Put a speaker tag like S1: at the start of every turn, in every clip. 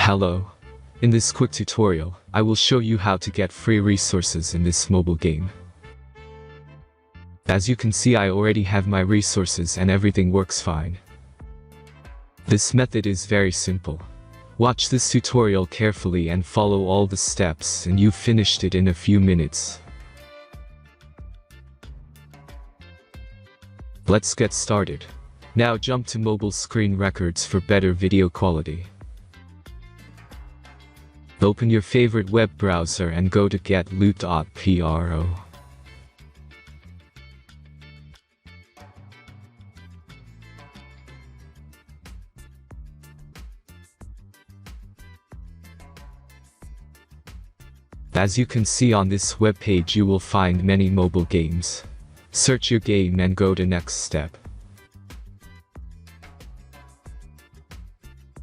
S1: Hello. In this quick tutorial, I will show you how to get free resources in this mobile game. As you can see, I already have my resources and everything works fine. This method is very simple. Watch this tutorial carefully and follow all the steps and you've finished it in a few minutes. Let's get started. Now jump to mobile screen records for better video quality. Open your favorite web browser and go to getloot.pro. As you can see on this web page, you will find many mobile games. Search your game and go to next step.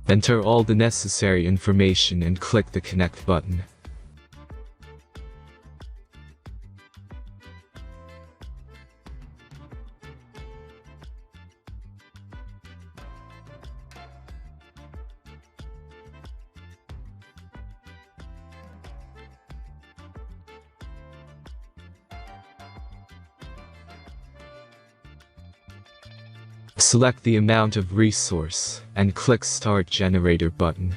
S1: Enter all the necessary information and click the connect button. Select the amount of resource and click Start Generator button.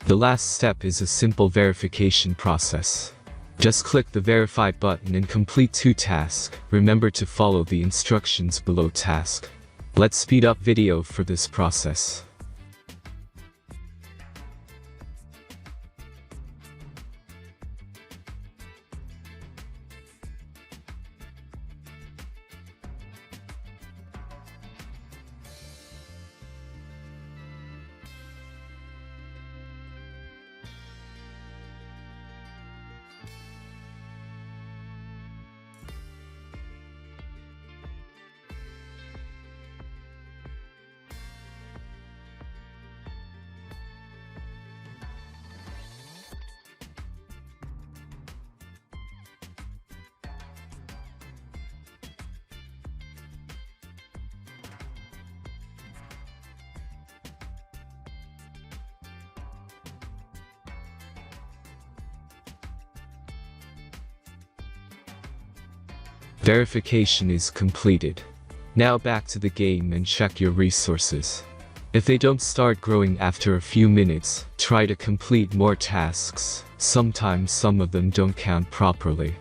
S1: The last step is a simple verification process. Just click the Verify button and complete 2 tasks. Remember to follow the instructions below task. Let's speed up video for this process. Verification is completed. Now back to the game and check your resources. If they don't start growing after a few minutes, try to complete more tasks. Sometimes some of them don't count properly.